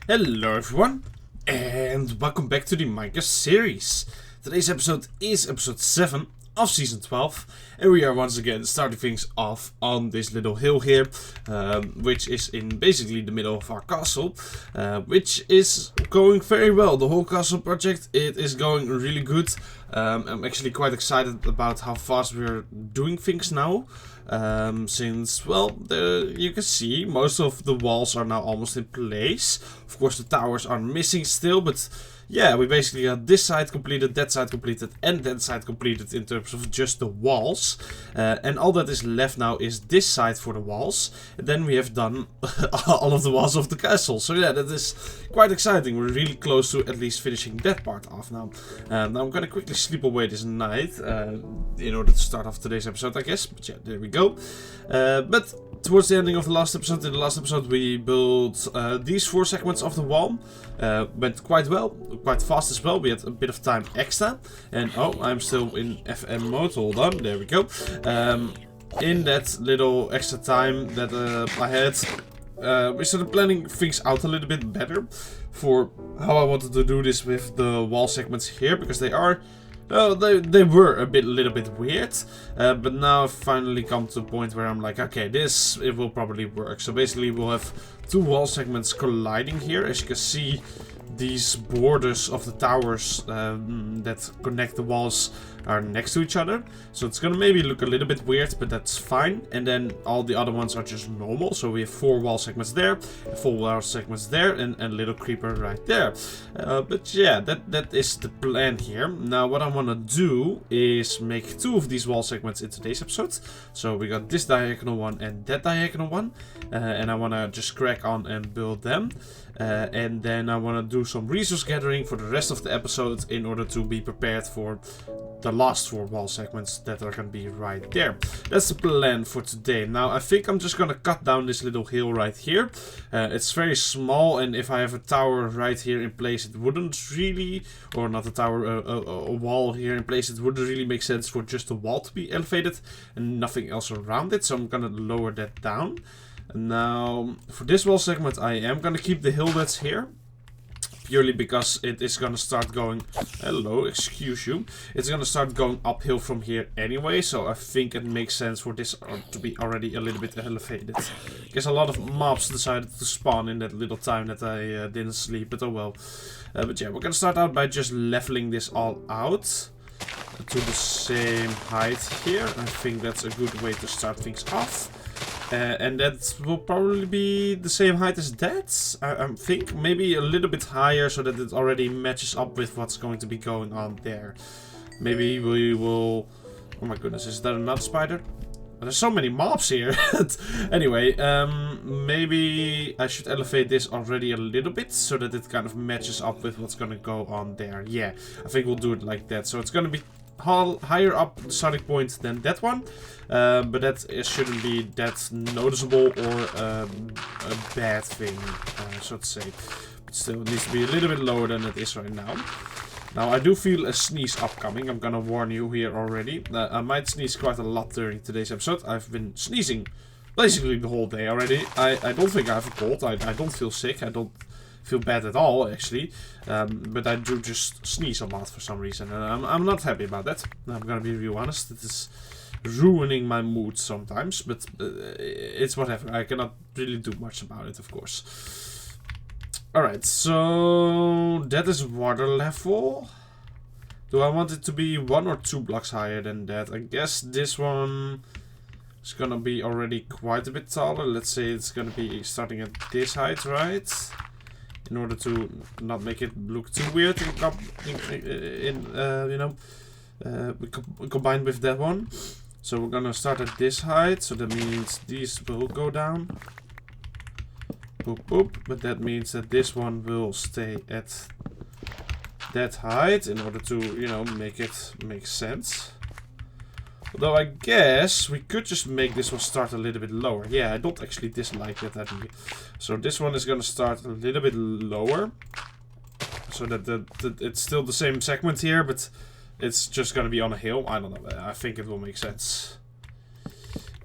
Hello everyone, and welcome back to the Minecraft series. Today's episode is episode 7 of season 12, and we are once again starting things off on this little hill here, which is in basically the middle of our castle, which is going very well. The whole castle project, it is going really good. I'm actually quite excited about how fast we're doing things now. Since, well, you can see most of the walls are now almost in place. Of course, the towers are missing still, but yeah, we basically got this side completed, that side completed, and that side completed in terms of just the walls. And all that is left now is this side for the walls. And then we have done all of the walls of the castle. So yeah, that is quite exciting. We're really close to at least finishing that part off now. Now I'm gonna quickly sleep away this night in order to start off today's episode, I guess. But yeah, there we go. But towards the ending of the last episode, in the last episode we built these 4 segments of the wall. Went quite well, quite fast as well. We had a bit of time extra. And oh, I'm still in FM mode. Hold on, there we go. In that little extra time that I had, we started planning things out a little bit better for how I wanted to do this with the wall segments here, because they are, well, they were a little bit weird, but now I've finally come to a point where I'm like, okay, it will probably work. So basically we'll have 2 wall segments colliding here. As you can see, these borders of the towers that connect the walls are next to each other. So it's gonna maybe look a little bit weird, but that's fine. And then all the other ones are just normal. So we have 4 wall segments there, 4 wall segments there, and a little creeper right there. But yeah, that is the plan here. Now what I wanna do is make 2 of these wall segments in today's episode. So we got this diagonal one and that diagonal one. And I wanna just crack on and build them. And then I want to do some resource gathering for the rest of the episode in order to be prepared for the last 4 wall segments that are going to be right there. That's the plan for today. Now I think I'm just going to cut down this little hill right here. It's very small, and if I have a tower right here in place, it wouldn't really, or not a tower, a wall here in place, it wouldn't really make sense for just the wall to be elevated and nothing else around it. So I'm going to lower that down. Now, for this wall segment, I am going to keep the hill that's here. Purely because it is going to start going... Hello, excuse you. It's going to start going uphill from here anyway. So I think it makes sense for this to be already a little bit elevated. I guess a lot of mobs decided to spawn in that little time that I didn't sleep. But oh well. But yeah, we're going to start out by just leveling this all out to the same height here. I think that's a good way to start things off. And that will probably be the same height as that, I think. Maybe a little bit higher so that it already matches up with what's going to be going on there. Maybe we will... Oh my goodness, is that another spider? There's so many mobs here. Anyway, maybe I should elevate this already a little bit so that it kind of matches up with what's going to go on there. Yeah, I think we'll do it like that. So it's going to be higher up the starting point than that one, but that shouldn't be that noticeable or a bad thing, so to say. But still, it needs to be a little bit lower than it is right now. Now, I do feel a sneeze upcoming. I'm gonna warn you here already. I might sneeze quite a lot during today's episode. I've been sneezing basically the whole day already. I don't think I have a cold. I don't feel sick. I don't feel bad at all, actually, but I do just sneeze a lot for some reason, and I'm not happy about that. I'm gonna be real honest. It is ruining my mood sometimes, but it's whatever. I cannot really do much about it, of course. Alright, so that is water level. Do I want it to be 1 or 2 blocks higher than that? I guess this one is gonna be already quite a bit taller. Let's say it's gonna be starting at this height, right? In order to not make it look too weird combined with that one. So we're gonna start at this height, so that means these will go down. Boop boop, but that means that this one will stay at that height in order to, you know, make it make sense. Although I guess we could just make this one start a little bit lower. Yeah, I don't actually dislike that idea. So this one is gonna start a little bit lower. So that it's still the same segment here, but it's just gonna be on a hill. I don't know. I think it will make sense.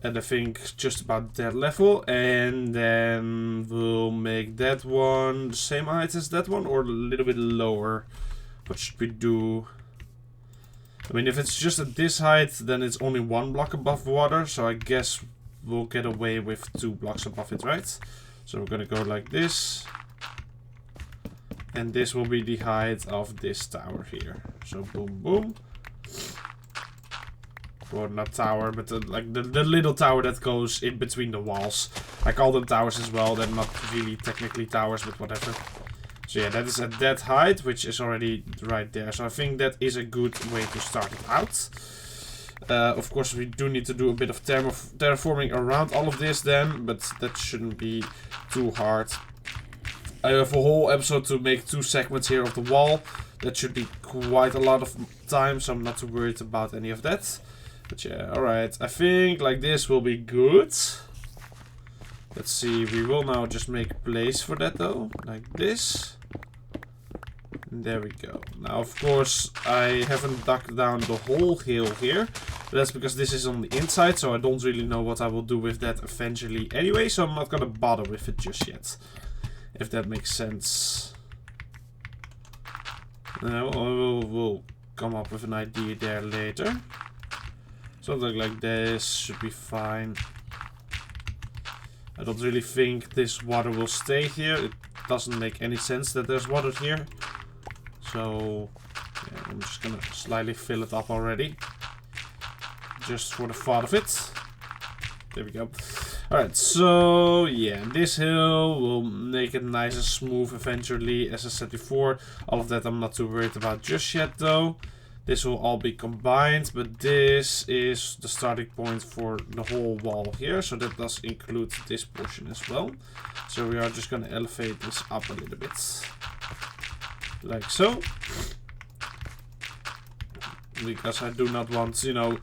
And I think just about that level. And then we'll make that one the same height as that one or a little bit lower. What should we do? I mean, if it's just at this height, then it's only 1 block above water. So I guess we'll get away with 2 blocks above it, right? So we're gonna go like this. And this will be the height of this tower here. So boom, boom. Or not tower, but like the little tower that goes in between the walls. I call them towers as well. They're not really technically towers, but whatever. So yeah, that is at that height, which is already right there. So I think that is a good way to start it out. Of course, we do need to do a bit of terraforming around all of this then, but that shouldn't be too hard. I have a whole episode to make 2 segments here of the wall. That should be quite a lot of time, so I'm not too worried about any of that. But yeah, alright. I think like this will be good. Let's see, we will now just make place for that though. Like this. And there we go. Now of course I haven't dug down the whole hill here. But that's because this is on the inside, so I don't really know what I will do with that eventually anyway. So I'm not gonna bother with it just yet. If that makes sense. We'll come up with an idea there later. Something like this should be fine. I don't really think this water will stay here. It doesn't make any sense that there's water here. So yeah, I'm just gonna slightly fill it up already. Just for the fun of it. There we go. Alright, so yeah, this hill will make it nice and smooth eventually. As I said before, all of that I'm not too worried about just yet though. This will all be combined, but this is the starting point for the whole wall here. So that does include this portion as well. So we are just going to elevate this up a little bit. Like so. Because I do not want, you know,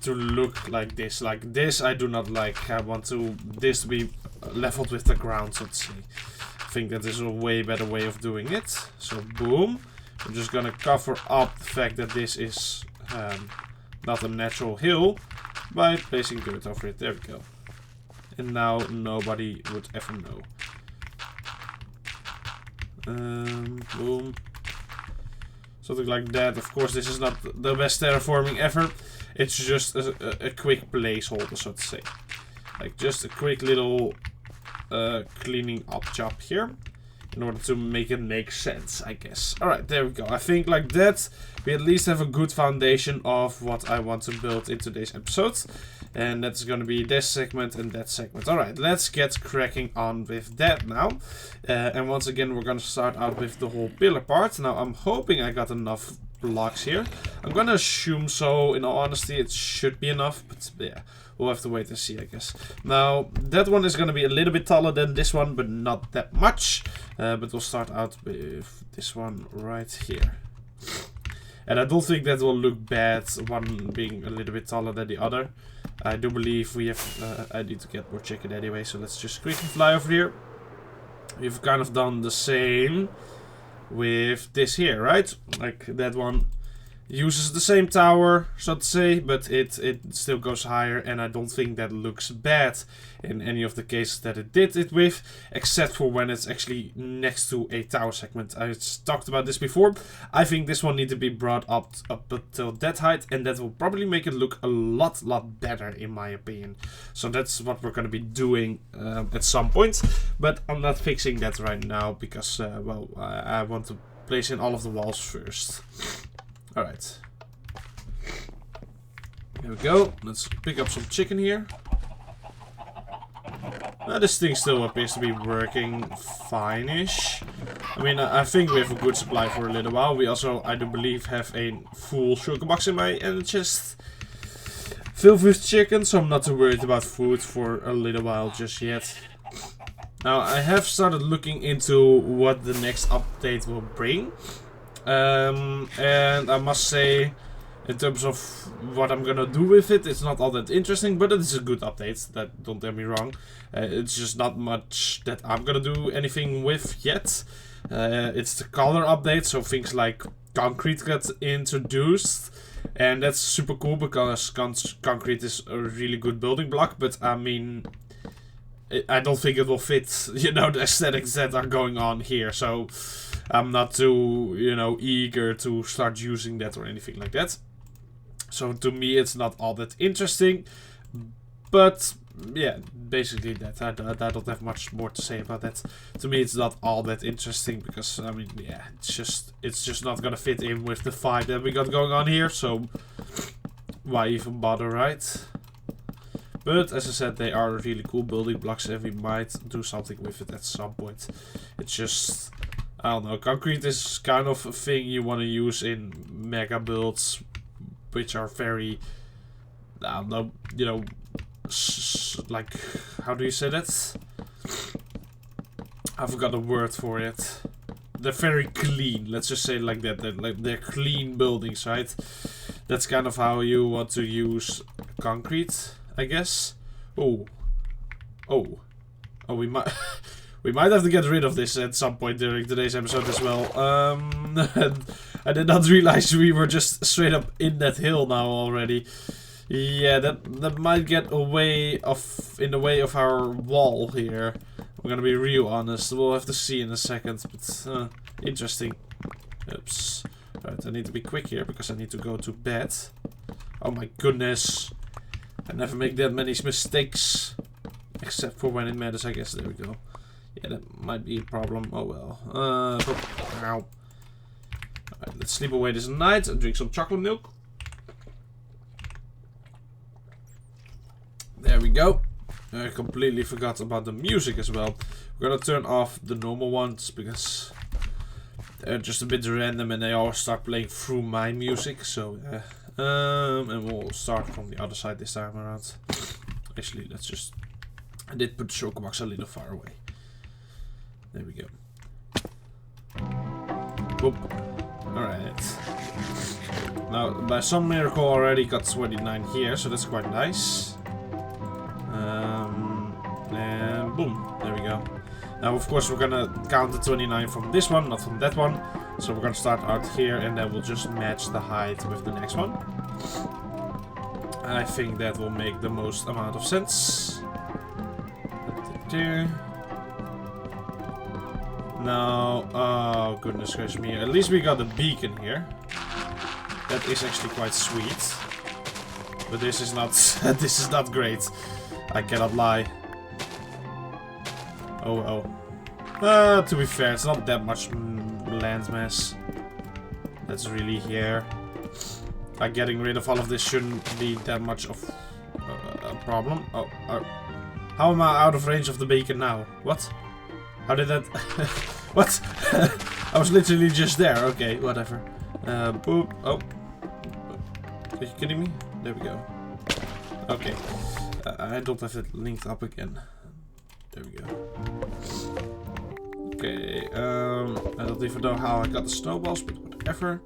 to look like this. Like this I do not like. I want this to be leveled with the ground, so to say. I think that is a way better way of doing it. So boom. I'm just gonna cover up the fact that this is not a natural hill by placing dirt over it. There we go. And now nobody would ever know. Boom. Something like that. Of course, this is not the best terraforming ever. It's just a quick placeholder, so to say. Like just a quick little cleaning up job here. In order to make it make sense, I guess. Alright, there we go. I think like that, we at least have a good foundation of what I want to build in today's episode. And that's going to be this segment and that segment. Alright, let's get cracking on with that now. And once again, we're going to start out with the whole pillar part. Now, I'm hoping I got enough blocks here. I'm going to assume so. In all honesty, it should be enough. But yeah. We'll have to wait and see, I guess. Now, that one is going to be a little bit taller than this one, but not that much. But we'll start out with this one right here. And I don't think that will look bad, one being a little bit taller than the other. I do believe we have... I need to get more chicken anyway, so let's just quickly fly over here. We've kind of done the same with this here, right? Like that one uses the same tower, so to say, but it still goes higher, and I don't think that looks bad in any of the cases that it did it with, except for when it's actually next to a tower segment. I talked about this before. I think this one needs to be brought up until that height, and that will probably make it look a lot better, in my opinion. So that's what we're going to be doing at some point, but I'm not fixing that right now, because, well, I want to place in all of the walls first. Alright. Here we go. Let's pick up some chicken here. This thing still appears to be working fine-ish. I mean, I think we have a good supply for a little while. We also, I do believe, have a full sugar box in my chest filled with chicken, so I'm not too worried about food for a little while just yet. Now, I have started looking into what the next update will bring. And I must say, in terms of what I'm gonna do with it, it's not all that interesting, but it is a good update, that don't get me wrong. It's just not much that I'm gonna do anything with yet. It's the color update, so things like concrete got introduced. And that's super cool because concrete is a really good building block, but I mean, I don't think it will fit, you know, the aesthetics that are going on here, so I'm not too, you know, eager to start using that or anything like that. So to me it's not all that interesting, but yeah, basically that. I don't have much more to say about that. To me it's not all that interesting because, I mean, yeah, it's just not gonna fit in with the vibe that we got going on here, so why even bother, right? But as I said, they are really cool building blocks and we might do something with it at some point. It's just, I don't know, concrete is kind of a thing you want to use in mega builds, which are very, I don't know, you know, like, how do you say that? I forgot a word for it. They're very clean, let's just say it like that. They're clean buildings, right? That's kind of how you want to use concrete, I guess. Oh, we might we might have to get rid of this at some point during today's episode as well. I did not realize we were just straight up in that hill now already. Yeah, that might get in the way of our wall here. I'm gonna be real honest. We'll have to see in a second, but interesting. Oops. Right, I need to be quick here because I need to go to bed. Oh my goodness. I never make that many mistakes. Except for when it matters, I guess. There we go. Yeah, that might be a problem. Oh well. Ow. Alright, let's sleep away this night and drink some chocolate milk. There we go. I completely forgot about the music as well. We're gonna turn off the normal ones because they're just a bit random and they always start playing through my music. So and we'll start from the other side this time around. Actually, let's just, I did put the shulker box a little far away. There we go. Boop. Alright. Now, by some miracle already got 29 here, so that's quite nice. And boom, there we go. Now, of course, we're gonna count the 29 from this one, not from that one. So we're gonna start out here, and then we'll just match the height with the next one. I think that will make the most amount of sense. Now, oh goodness gracious me, at least we got a beacon here. That is actually quite sweet. But this is not, this is not great. I cannot lie. Oh well. To be fair, it's not that much landmass that's really here. Like, getting rid of all of this shouldn't be that much of a problem. Oh, how am I out of range of the beacon now? What? How did that... What? I was literally just there. Okay, whatever. Boop. Oh. Are you kidding me? There we go. Okay. I don't have it linked up again. There we go. Okay. I don't even know how I got the snowballs, but whatever.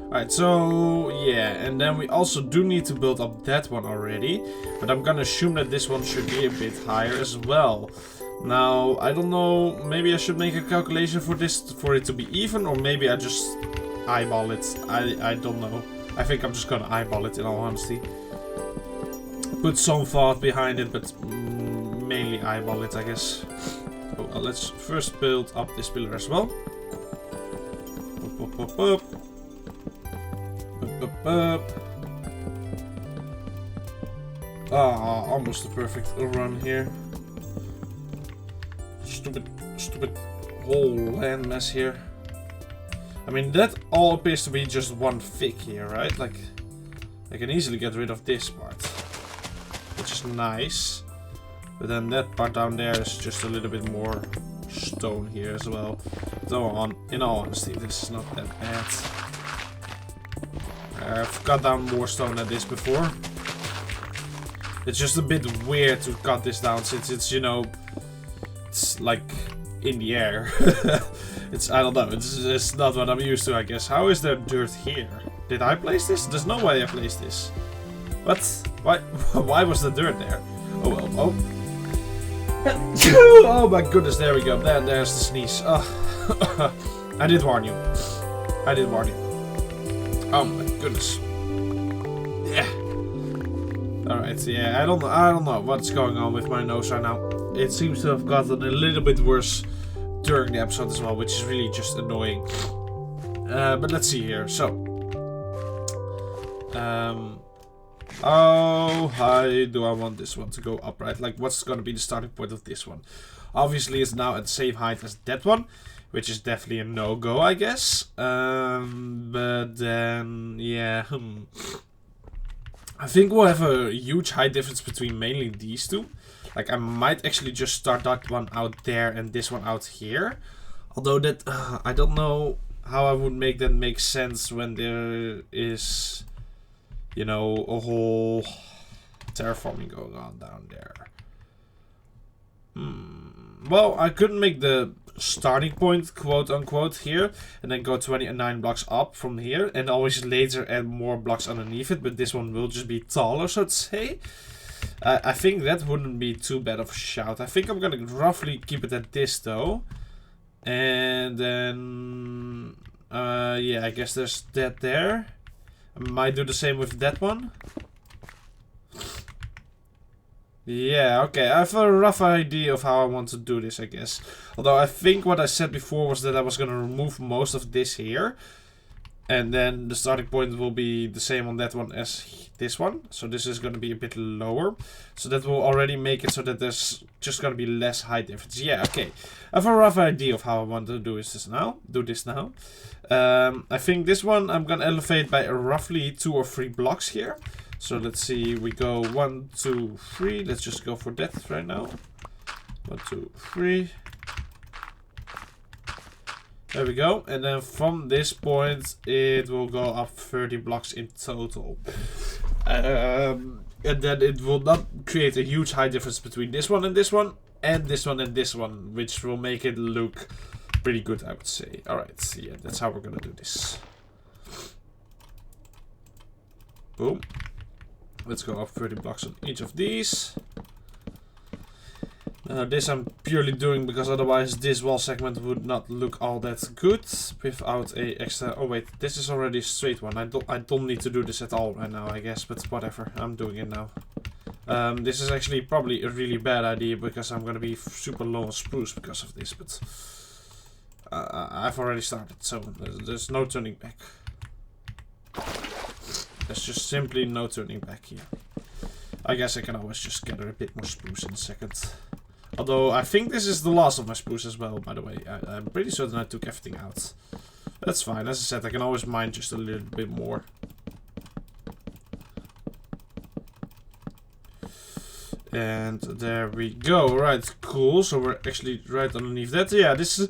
Alright, so yeah, and then we also do need to build up that one already, but I'm gonna assume that this one should be a bit higher as well. Now, I don't know, maybe I should make a calculation for this, for it to be even, or maybe I just eyeball it. I don't know. I think I'm just gonna eyeball it in all honesty. Put some thought behind it, but mainly eyeball it, I guess. So let's first build up this pillar as well. Up, up, up, up. Up. Ah, almost a perfect run here. Stupid whole landmass here. I mean, that all appears to be just one fig here, right? Like, I can easily get rid of this part, which is nice. But then that part down there is just a little bit more stone here as well. Though, in all honesty, this is not that bad. I've cut down more stone than this before. It's just a bit weird to cut this down since it's, you know, it's like in the air. I don't know, it's not what I'm used to, I guess. How is there dirt here? Did I place this? There's no way I placed this. What? Why was the dirt there? Oh well, oh. Oh my goodness, there we go. There's the sneeze. I did warn you. I did warn you. Oh my goodness. Alright, yeah, I don't know what's going on with my nose right now. It seems to have gotten a little bit worse during the episode as well, which is really just annoying. But let's see here. So, how high do I want this one to go upright? Like, what's going to be the starting point of this one? Obviously, it's now at the same height as that one, which is definitely a no-go, I guess. But then, yeah, I think we'll have a huge height difference between mainly these two. Like, I might actually just start that one out there and this one out here. Although that, I don't know how I would make that make sense when there is, you know, a whole terraforming going on down there. Well, I couldn't make the starting point, quote unquote, here, and then go 29 blocks up from here, and always later add more blocks underneath it, but this one will just be taller, so to say. I think that wouldn't be too bad of a shout. I think I'm gonna roughly keep it at this though. And then, yeah, I guess there's that there. I might do the same with that one. Yeah, okay, I have a rough idea of how I want to do this, I guess. Although I think what I said before was that I was going to remove most of this here. And then the starting point will be the same on that one as this one. So this is going to be a bit lower. So that will already make it so that there's just going to be less height difference. Yeah, okay. I have a rough idea of how I want to do this now. I think this one I'm going to elevate by roughly 2 or 3 blocks here. So let's see, we go 1, 2, 3. Let's just go for that right now. 1, 2, 3. There we go. And then from this point, it will go up 30 blocks in total. And then it will not create a huge height difference between this one and this one. And this one and this one. Which will make it look pretty good, I would say. Alright, yeah, that's how we're gonna do this. Boom. Let's go up 30 blocks on each of these. This I'm purely doing because otherwise this wall segment would not look all that good without a extra... Oh wait, this is already a straight one. I don't need to do this at all right now, I guess, but whatever. I'm doing it now. This is actually probably a really bad idea because I'm gonna be super low on spruce because of this, but I've already started, so there's no turning back. There's just simply no turning back here. I guess I can always just gather a bit more spruce in a second. Although I think this is the last of my spruce as well, by the way. I'm pretty certain I took everything out. That's fine. As I said, I can always mine just a little bit more. And there we go. Right, cool. So we're actually right underneath that. Yeah, this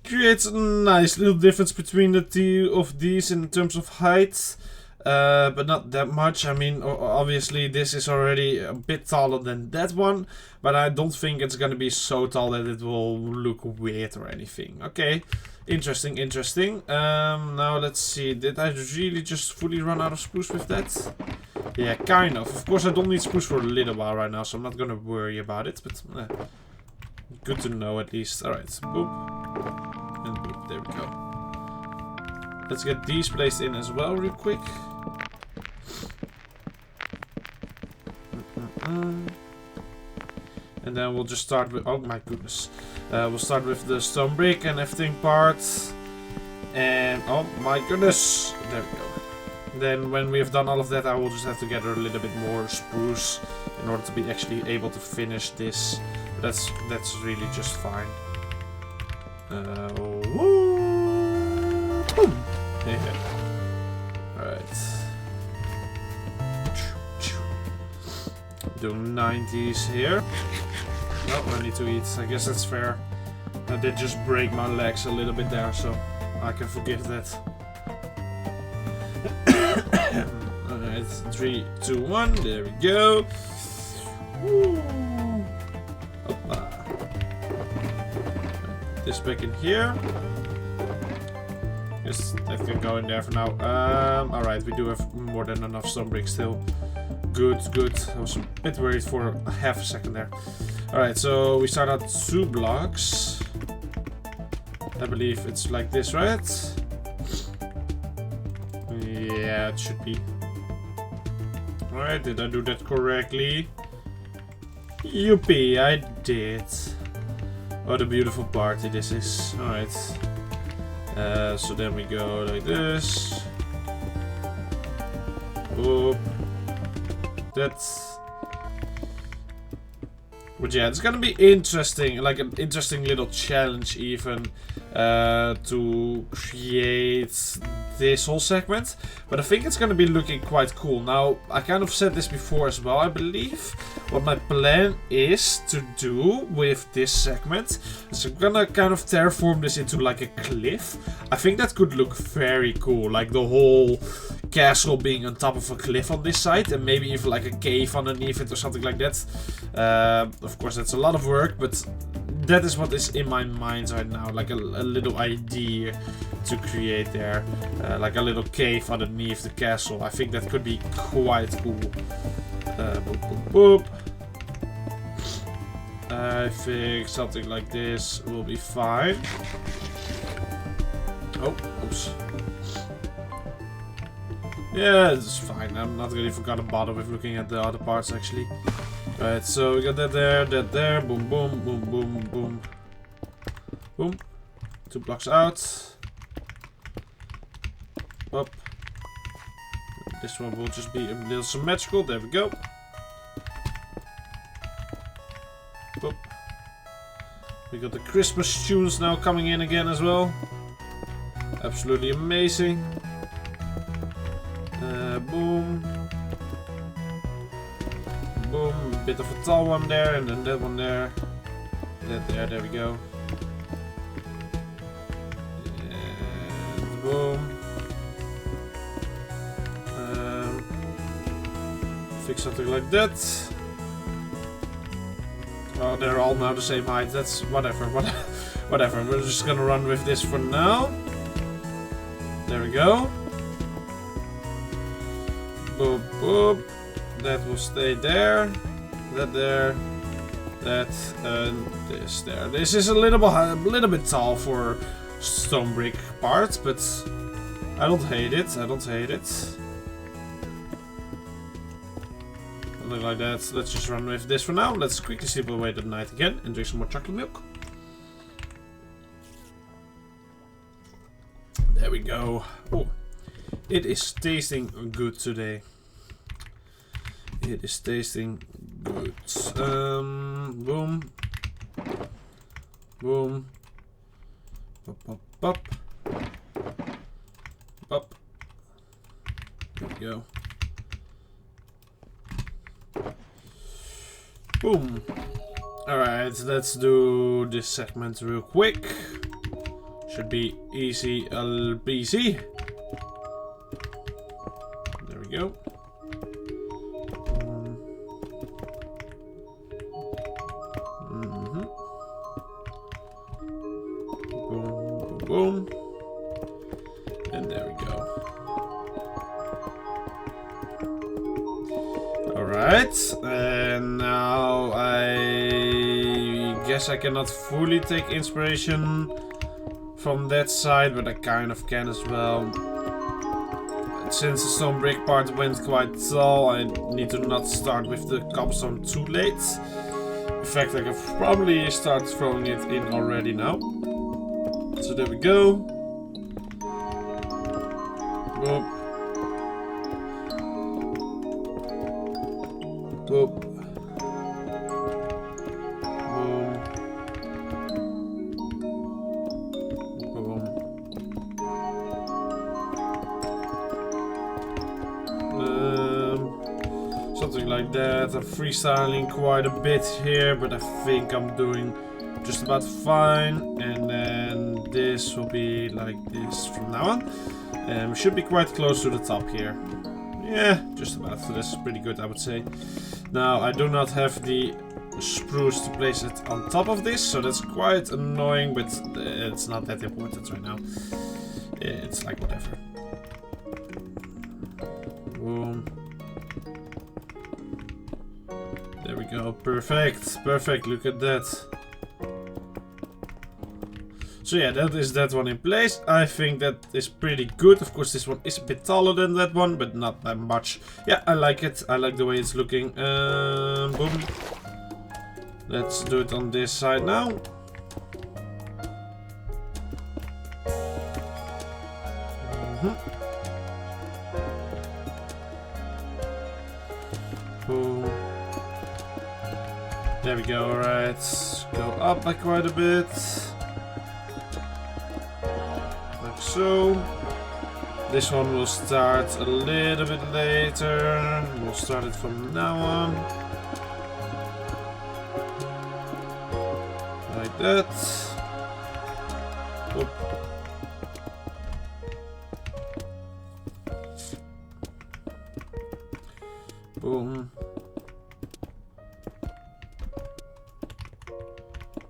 creates a nice little difference between the two of these in terms of height. But not that much. I mean, obviously this is already a bit taller than that one, but I don't think it's gonna be so tall that it will look weird or anything. Okay, interesting. Now let's see, did I really just fully run out of spruce with that? Yeah, kind of. Of course I don't need spruce for a little while right now, so I'm not gonna worry about it, but good to know at least. Alright, boop. And boop, there we go. Let's get these placed in as well real quick. And then we'll just start with... Oh my goodness. We'll start with the stone brick and everything part. And... Oh my goodness. There we go. Then when we have done all of that, I will just have to gather a little bit more spruce in order to be actually able to finish this. But that's really just fine. Woo! Boom! Yeah. Alright. Doing 90s here. Oh, I need to eat. I guess that's fair. I did just break my legs a little bit there, so I can forgive that. Alright, 3, 2, 1. There we go. Woo. Put this back in here. Guess that can go in there for now. Alright, we do have more than enough stone bricks still. Good. I was a bit worried for a half a second there. Alright, so we start out 2 blocks. I believe it's like this, right? Yeah, it should be. Alright, did I do that correctly? Yuppie, I did. What a beautiful party this is. Alright. So then we go like this. Oop. That's... But yeah, it's gonna be interesting, like an interesting little challenge even to create this whole segment. But I think it's gonna be looking quite cool. Now, I kind of said this before as well, I believe. What my plan is to do with this segment is I'm gonna kind of terraform this into like a cliff. I think that could look very cool, like the whole castle being on top of a cliff on this side, and maybe even like a cave underneath it or something like that. Of course, that's a lot of work, but that is what is in my mind right now, like a little idea to create there, like a little cave underneath the castle. I think that could be quite cool. Boop, boop, boop. I think something like this will be fine. Oh, oops. Yeah, it's fine. I'm not really gonna bother with looking at the other parts actually. Alright, so we got that there, boom, boom, boom, boom, boom. Boom. 2 blocks out. Up. This one will just be a little symmetrical, there we go. Boop. We got the Christmas tunes now coming in again as well. Absolutely amazing. Boom. Boom. A bit of a tall one there, and then that one there. That there we go. And boom. Fix something like that. Oh, they're all now the same height. That's whatever. Whatever. We're just gonna run with this for now. There we go. Boop, boop. That will stay there. That there. That and this there. This is a little bit tall for stone brick parts, but I don't hate it. I don't hate it. Something like that. Let's just run with this for now. Let's quickly sleep away the night again and drink some more chocolate milk. There we go. Oh, it is tasting good today. It is tasting good. Boom. Boom. Pop, pop, pop. Pop. There we go. Boom. Alright, let's do this segment real quick. Should be easy peasy. There we go. Boom, boom, boom. And there we go. Alright, and now I guess I cannot fully take inspiration from that side, but I kind of can as well. Since the stone brick part went quite tall, I need to not start with the cobblestone too late. In fact, I can probably start throwing it in already now. So there we go. Boop. Boop. Something like that. I'm freestyling quite a bit here, but I think I'm doing just about fine. And then this will be like this from now on. And we should be quite close to the top here. Yeah, just about. So this is pretty good, I would say. Now, I do not have the spruce to place it on top of this, so that's quite annoying, but it's not that important right now. It's like whatever. Boom. There we go. Perfect. Perfect. Look at that. So yeah, that is that one in place. I think that is pretty good. Of course, this one is a bit taller than that one, but not that much. Yeah, I like it. I like the way it's looking. Boom. Let's do it on this side now. Boom. There we go, alright. Go up by quite a bit. Like so. This one will start a little bit later. We'll start it from now on. Like that. Oop. Boom.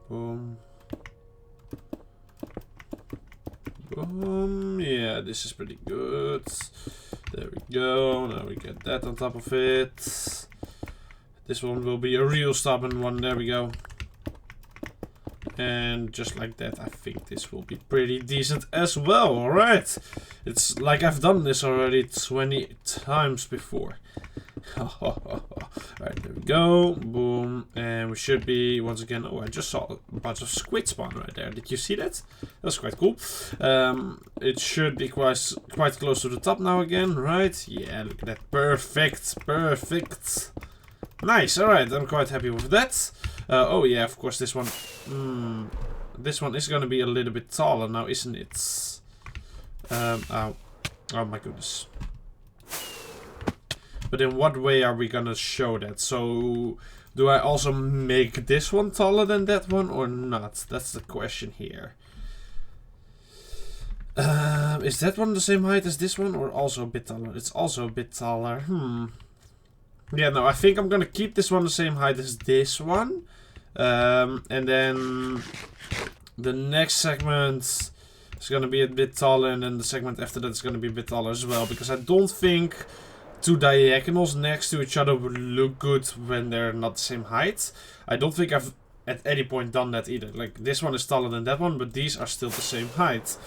Boom. Boom. Yeah, this is pretty good. There we go. Now we get that on top of it. This one will be a real stubborn one. There we go. And just like that, I think this will be pretty decent as well. Alright. It's like I've done this already 20 times before. Alright, there we go. Boom. And we should be, once again, oh, I just saw a bunch of squid spawn right there. Did you see that? That's quite cool. It should be quite close to the top now again, right? Yeah, look at that. Perfect. Perfect. Nice. Alright, I'm quite happy with that. Oh yeah, of course this one. This one is going to be a little bit taller now, isn't it? Oh my goodness. But in what way are we gonna show that? So, do I also make this one taller than that one or not? That's the question here. Is that one the same height as this one or also a bit taller? It's also a bit taller. Yeah, no, I think I'm gonna keep this one the same height as this one. And then the next segment is gonna be a bit taller, and then the segment after that is gonna be a bit taller as well, because I don't think two diagonals next to each other would look good when they're not the same height. I don't think I've at any point done that either. Like, this one is taller than that one, but these are still the same height.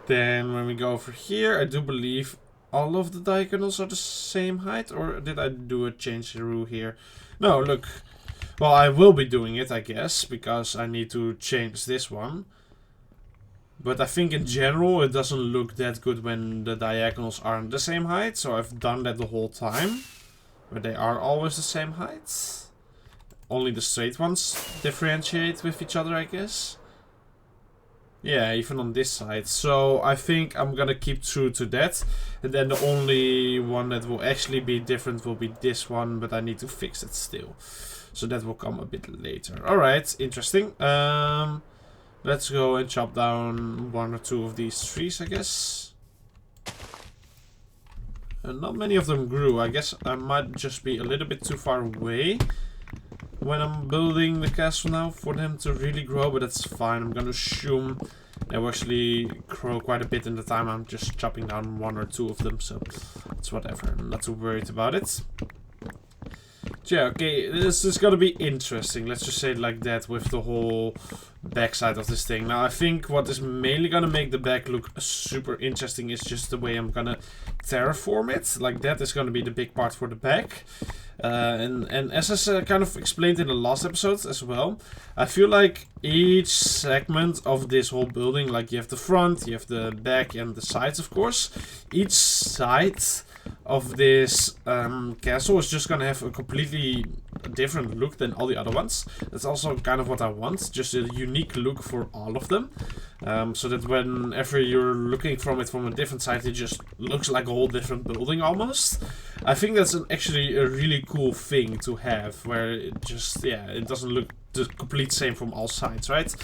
Then when we go over here, I do believe all of the diagonals are the same height, or did I do a change-a-roo here? No, look. Well, I will be doing it, I guess, because I need to change this one. But I think in general it doesn't look that good when the diagonals aren't the same height. So I've done that the whole time. But they are always the same height. Only the straight ones differentiate with each other, I guess. Yeah, even on this side. So I think I'm gonna keep true to that. And then the only one that will actually be different will be this one. But I need to fix it still. So that will come a bit later. Alright, interesting. Let's go and chop down one or two of these trees, I guess. And not many of them grew. I guess I might just be a little bit too far away when I'm building the castle now for them to really grow, but that's fine. I'm gonna assume they will actually grow quite a bit in the time I'm just chopping down one or two of them, so it's whatever. I'm not too worried about it. Yeah, okay, this is gonna be interesting, let's just say it like that, with the whole backside of this thing. Now, I think what is mainly gonna make the back look super interesting is just the way I'm gonna terraform it. Like, that is gonna be the big part for the back. And as I kind of explained in the last episode as well, I feel like each segment of this whole building, like you have the front, you have the back and the sides, of course, each side of this castle is just gonna have a completely different look than all the other ones. That's also kind of what I want, just a unique look for all of them, so that whenever you're looking from it from a different side, it just looks like a whole different building almost. I think that's actually a really cool thing to have, where it just, yeah, it doesn't look the complete same from all sides, right?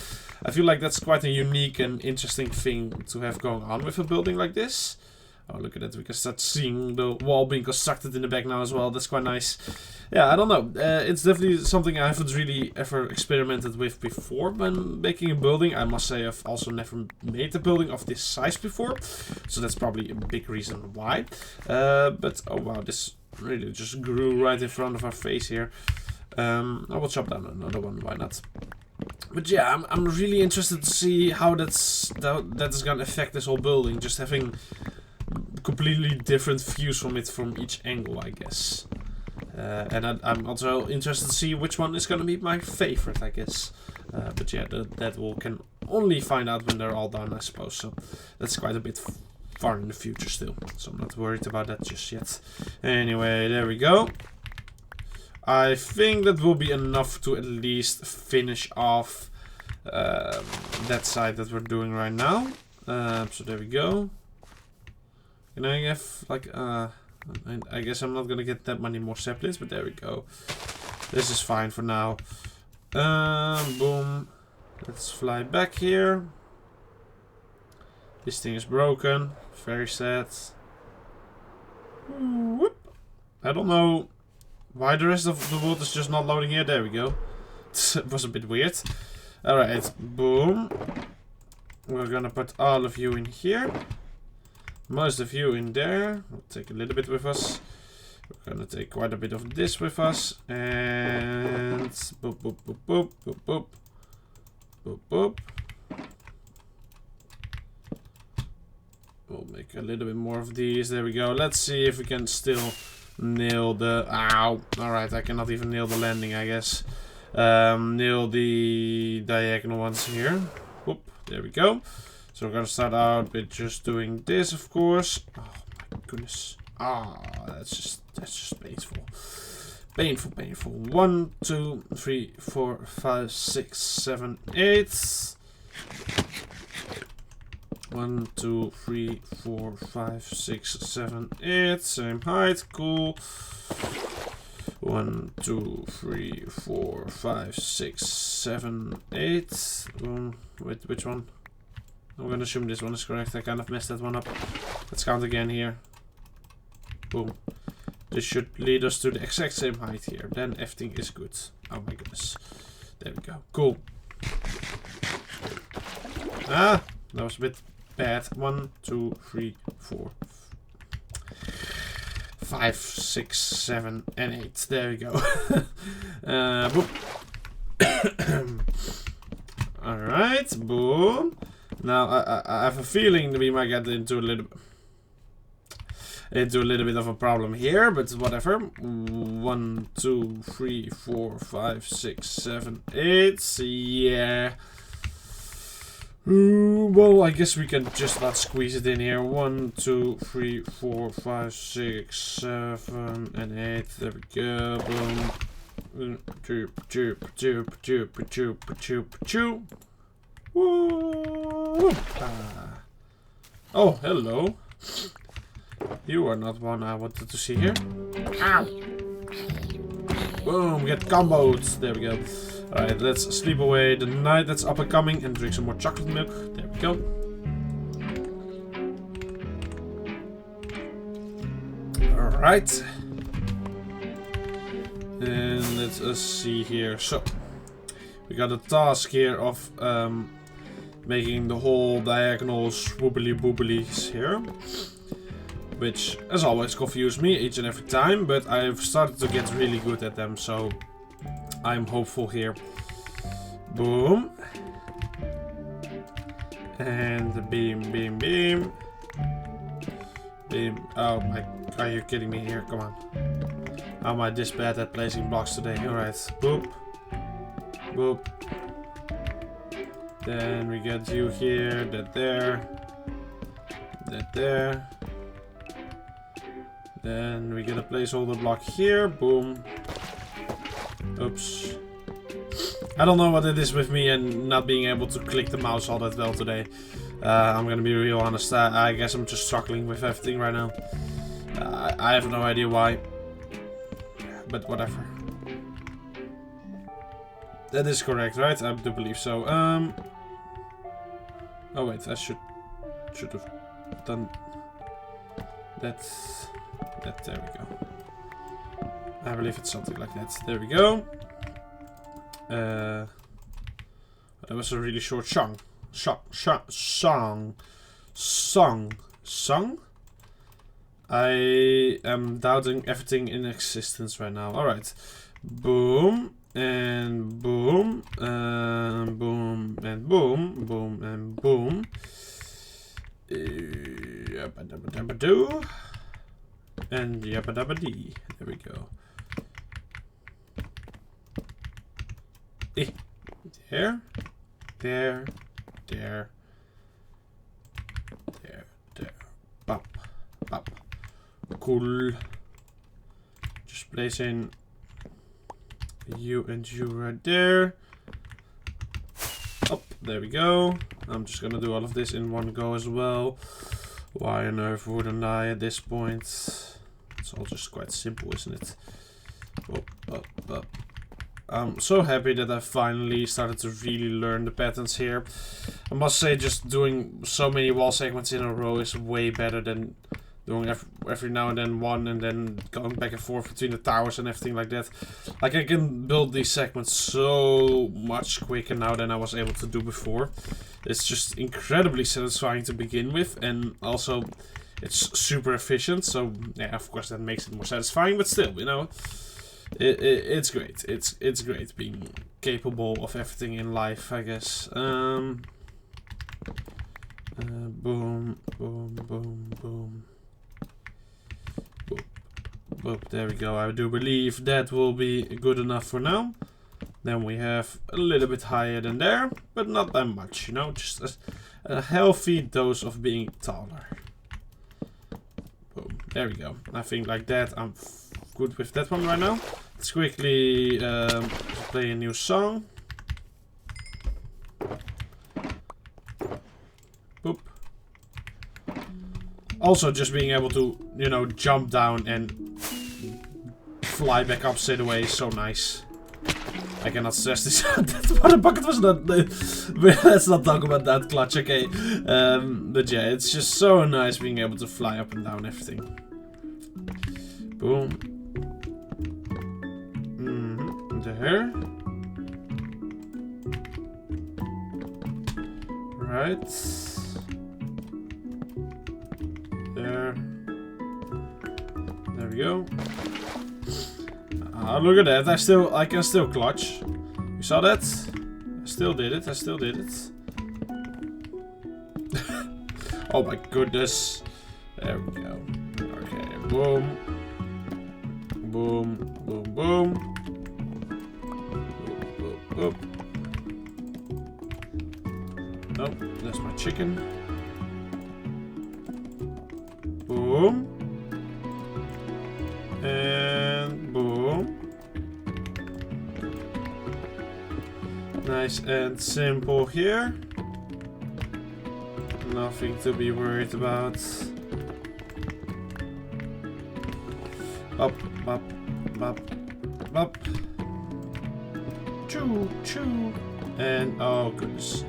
I feel like that's quite a unique and interesting thing to have going on with a building like this. Oh, look at that. We can start seeing the wall being constructed in the back now as well. That's quite nice. Yeah, I don't know. It's definitely something I haven't really ever experimented with before when making a building. I must say I've also never made a building of this size before. So that's probably a big reason why. But, oh wow, this really just grew right in front of our face here. I will chop down another one. Why not? But yeah, I'm really interested to see how that is gonna affect this whole building. Just having completely different views from it from each angle, I guess. And I'm also interested to see which one is gonna be my favorite, I guess. But yeah, that we can only find out when they're all done, I suppose. So that's quite a bit far in the future still. So I'm not worried about that just yet. Anyway, there we go. I think that will be enough to at least finish off that side that we're doing right now. So there we go. Can I have like I guess I'm not gonna get that many more saplings, but there we go. This is fine for now. Boom. Let's fly back here. This thing is broken. Very sad. Whoop. I don't know why the rest of the world is just not loading here. There we go. It was a bit weird. Alright, boom. We're gonna put all of you in here. Most of you in there. We'll take a little bit with us. We're gonna take quite a bit of this with us. And boop, boop, boop, boop, boop, boop. Boop, boop. We'll make a little bit more of these. There we go. Let's see if we can still nail the... Ow! Alright, I cannot even nail the landing, I guess. Nail the diagonal ones here. Whoop, there we go. So we're gonna start out with just doing this, of course. Oh my goodness. Ah, that's just painful. Painful. 1, 2, 3, 4, 5, 6, 7, 8. 1, 2, 3, 4, 5, 6, 7, 8. Same height, cool. 1, 2, 3, 4, 5, 6, 7, 8. Wait, which one? I'm gonna assume this one is correct. I kind of messed that one up. Let's count again here. Boom. This should lead us to the exact same height here. Then everything is good. Oh my goodness. There we go. Cool. Ah, that was a bit bad. 1, 2, 3, 4, 5, 6, 7, and 8. There we go. Boop. Alright, boom. Now I have a feeling that we might get into a little bit of a problem here, but whatever. 1, 2, 3, 4, 5, 6, 7, 8. Yeah. Well, I guess we can just about squeeze it in here. 1, 2, 3, 4, 5, 6, 7, and 8. There we go. Boom. Choop. Woo! Oh, hello. You are not one I wanted to see here. Ow! Boom, get comboed. There we go. Alright, let's sleep away the night that's up and coming and drink some more chocolate milk. There we go. Alright. And let's see here. So, we got a task here of making the whole diagonal swoobly booblies here. Which, as always, confuse me each and every time, but I've started to get really good at them, so I'm hopeful here. Boom. And beam. Beam. Oh my, are you kidding me here? Come on. How am I this bad at placing blocks today? Alright. Boop. Boop. Then we get you here, that there. Then we get a placeholder block here. Boom. Oops. I don't know what it is with me and not being able to click the mouse all that well today. I'm gonna be real honest. I guess I'm just struggling with everything right now. I have no idea why. But whatever. That is correct, right? I do believe so. Oh wait, I should have done that. There we go. I believe it's something like that. There we go. That was a really short song. Song? I am doubting everything in existence right now. Alright. Boom. And boom. Boom and boom. Boom and boom. Yabba dabba dabba doo. And yabba dabba dee. There we go. There. There. There. There. There. Bop. Bop. Cool. Just placing you and you right there. Up, there we go. I'm just gonna do all of this in one go as well. Why on earth wouldn't I at this point? It's all just quite simple, isn't it? Up, up, up. I'm so happy that I finally started to really learn the patterns here. I must say, just doing so many wall segments in a row is way better than doing every now and then one and then going back and forth between the towers and everything like that. Like, I can build these segments so much quicker now than I was able to do before. It's just incredibly satisfying to begin with, and also it's super efficient, so yeah, of course that makes it more satisfying, but still, you know, it's great. It's great being capable of everything in life, I guess. Boom, boom, boom, boom. Boop, boop, there we go. I do believe that will be good enough for now. Then we have a little bit higher than there, but not that much, you know, just a healthy dose of being taller. Boom, there we go. I think like that I'm good with that one right now. Let's quickly play a new song. Boop. Also, just being able to, you know, jump down and fly back up straight away is so nice. I cannot stress this. That water bucket was not. Let's not talk about that clutch, okay? But yeah, it's just so nice being able to fly up and down everything. Boom. There. Right. There. There we go. Look at that, I can still clutch. You saw that? I still did it, Oh my goodness. There we go. Okay, boom. Boom, boom, boom. Boop, boop, boop. Nope, that's my chicken. Boom. And boom. Nice and simple here. Nothing to be worried about. Up, up, up, up. Choo, choo. And oh goodness.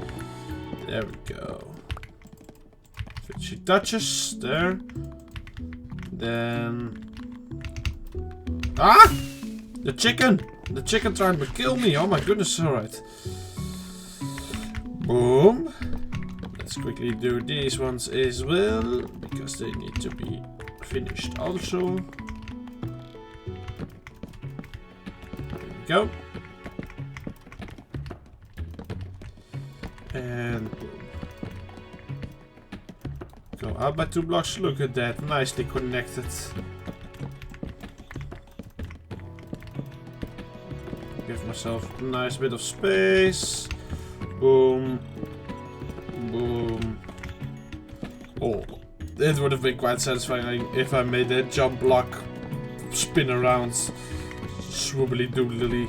There we go. Fishy touches there. Then. Ah! The chicken! The chicken tried to kill me. Oh my goodness, alright. Boom. Let's quickly do these ones as well, because they need to be finished also. There we go. And boom. Go up by 2 blocks. Look at that. Nicely connected. Give myself a nice bit of space. Boom. Boom. Oh, it would have been quite satisfying if I made that jump block spin around swoobly doodly.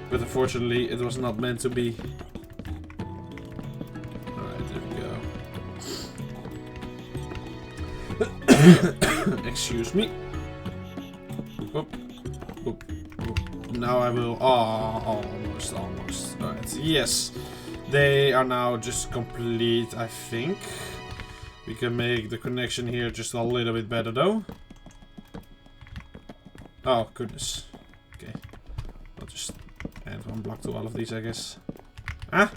But unfortunately, it was not meant to be. Alright, there we go. Excuse me. Boop, boop, boop. Now I will. Oh, almost. Alright, yes. They are now just complete, I think. We can make the connection here just a little bit better, though. Oh, goodness. Okay. I'll just add 1 block to all of these, I guess. Ah!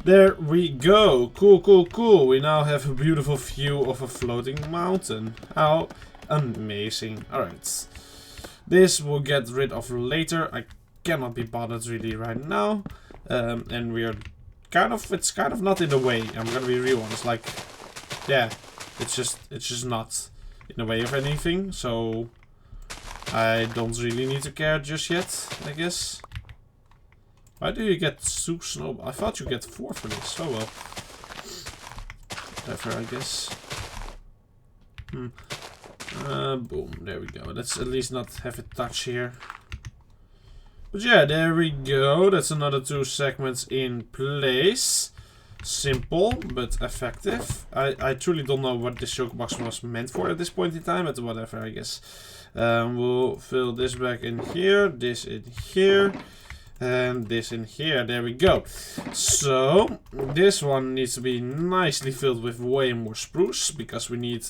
There we go. Cool. We now have a beautiful view of a floating mountain. How amazing. Alright. This we'll get rid of later. I cannot be bothered really right now. And we are it's kind of not in the way. I'm gonna be real honest. Like, yeah, it's just not in the way of anything. So I don't really need to care just yet, I guess. Why do you get 2 snowballs? I thought you get 4 for this. Oh well. Whatever, I guess. Boom, there we go. Let's at least not have it touch here. But yeah, there we go. That's another 2 segments in place. Simple, but effective. I truly don't know what this choke box was meant for at this point in time, but whatever, I guess. We'll fill this back in here, this in here, and this in here. There we go. So, this one needs to be nicely filled with way more spruce, because we need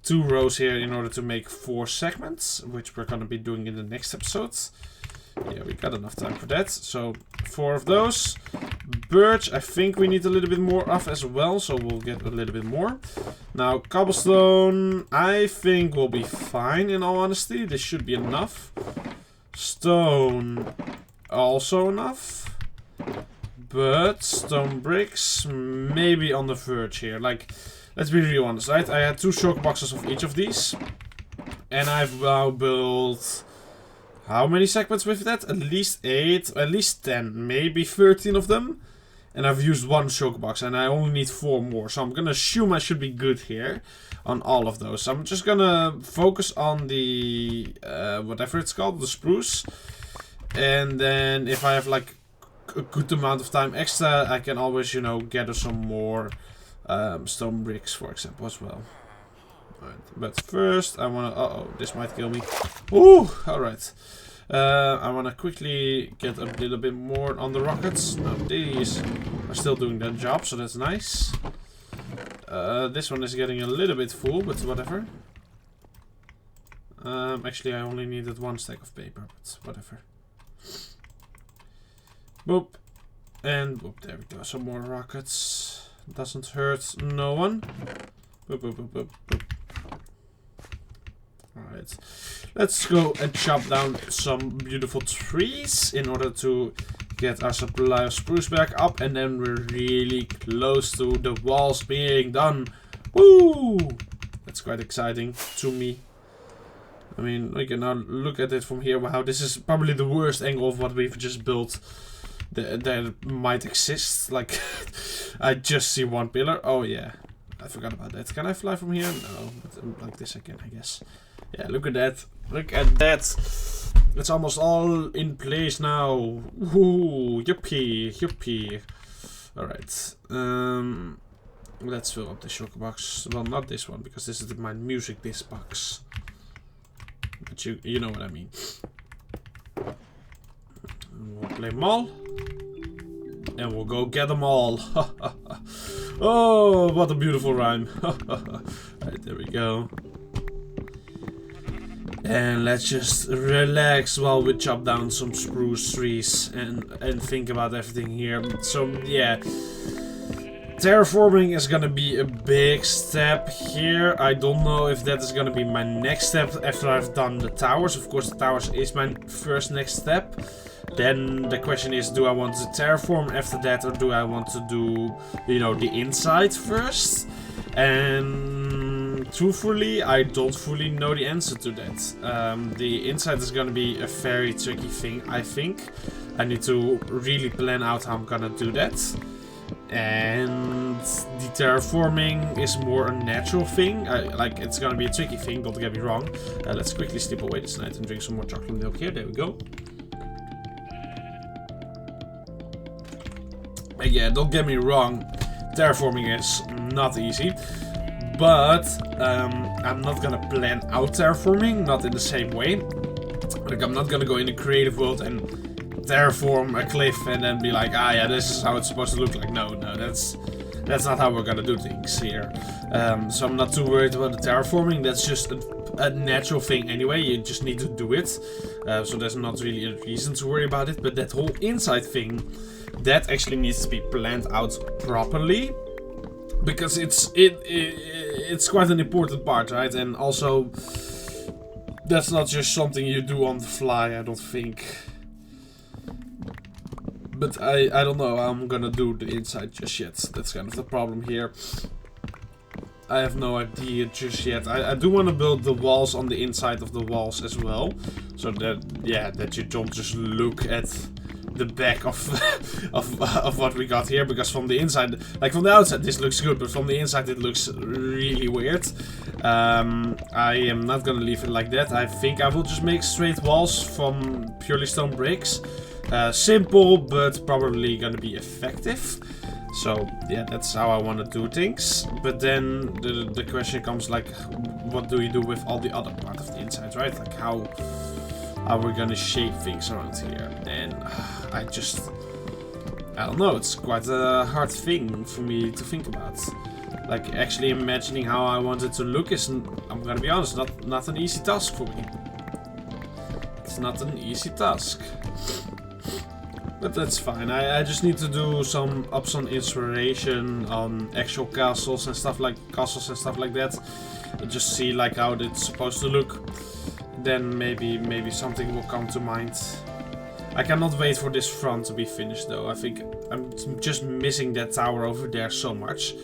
2 rows here in order to make 4 segments, which we're going to be doing in the next episode. Yeah, we got enough time for that. So 4 of those. Birch, I think we need a little bit more of as well, so we'll get a little bit more. Now, cobblestone, I think will be fine, in all honesty. This should be enough. Stone, also enough. But stone bricks, maybe on the verge here. Like, let's be real honest, right? I had 2 choke boxes of each of these. And I've now built... how many segments with that? At least 8, at least 10, maybe 13 of them. And I've used 1 choke box and I only need 4 more. So I'm gonna assume I should be good here on all of those. So I'm just gonna focus on the, whatever it's called, the spruce. And then if I have like a good amount of time extra, I can always, you know, gather some more stone bricks, for example, as well. Alright, but first I wanna... uh-oh, this might kill me. Ooh, alright. I wanna quickly get a little bit more on the rockets. Now these are still doing their job, so that's nice. This one is getting a little bit full, but whatever. Actually I only needed 1 stack of paper, but whatever. Boop. And boop, there we go. Some more rockets. Doesn't hurt no one. Boop, boop, boop, boop, boop. Alright, let's go and chop down some beautiful trees in order to get our supply of spruce back up, and then we're really close to the walls being done. Woo! That's quite exciting to me. I mean, we can now look at it from here. Wow, this is probably the worst angle of what we've just built that might exist. Like, I just see 1 pillar. Oh yeah, I forgot about that. Can I fly from here? No, but like this again, I guess. Yeah, look at that. Look at that. It's almost all in place now. Ooh, yippee, yippee. Alright. Let's fill up the choke box. Well, not this one, because this is my music disc box. But you know what I mean. We'll play them all. And we'll go get them all. Oh, what a beautiful rhyme. Alright, there we go. And let's just relax while we chop down some spruce trees and think about everything here. So yeah, terraforming is gonna be a big step here. I don't know if that is gonna be my next step after I've done the towers. Of course, the towers is my first next step. Then the question is, do I want to terraform after that, or do I want to do, you know, the inside first? And truthfully, I don't fully know the answer to that. The inside is gonna be a very tricky thing, I think. I need to really plan out how I'm gonna do that. And the terraforming is more a natural thing. Like, it's gonna be a tricky thing, don't get me wrong. Let's quickly sleep away this night and drink some more chocolate milk here. There we go. Yeah, don't get me wrong, terraforming is not easy, but I'm not gonna plan out terraforming, not in the same way. Like, I'm not gonna go in the creative world and terraform a cliff and then be like, ah yeah, this is how it's supposed to look like. No, that's not how we're gonna do things here. So I'm not too worried about the terraforming. That's just a natural thing anyway. You just need to do it. So there's not really a reason to worry about it. But that whole inside thing, that actually needs to be planned out properly, because it's quite an important part, right? And also, That's not just something you do on the fly, I don't think. But I don't know how I'm gonna do the inside just yet. That's kind of the problem here. I have no idea just yet. I do want to build the walls on the inside of the walls as well. So that, yeah, that you don't just look at the back of of what we got here. Because from the inside, like from the outside this looks good, but from the inside it looks really weird. I am not gonna leave it like that. I think I will just make straight walls from purely stone bricks. Simple, but probably gonna be effective. So yeah, that's how I want to do things. But then the question comes like, what do you do with all the other part of the inside, right? Like how we're gonna shape things around here. And I don't know, it's quite a hard thing for me to think about. Like actually imagining how I want it to look is, I'm gonna be honest, not an easy task for me. It's not an easy task. But that's fine. I just need to do some inspiration on actual castles and stuff like that. And just see like how it's supposed to look. Then maybe something will come to mind. I cannot wait for this front to be finished though. I think I'm just missing that tower over there so much.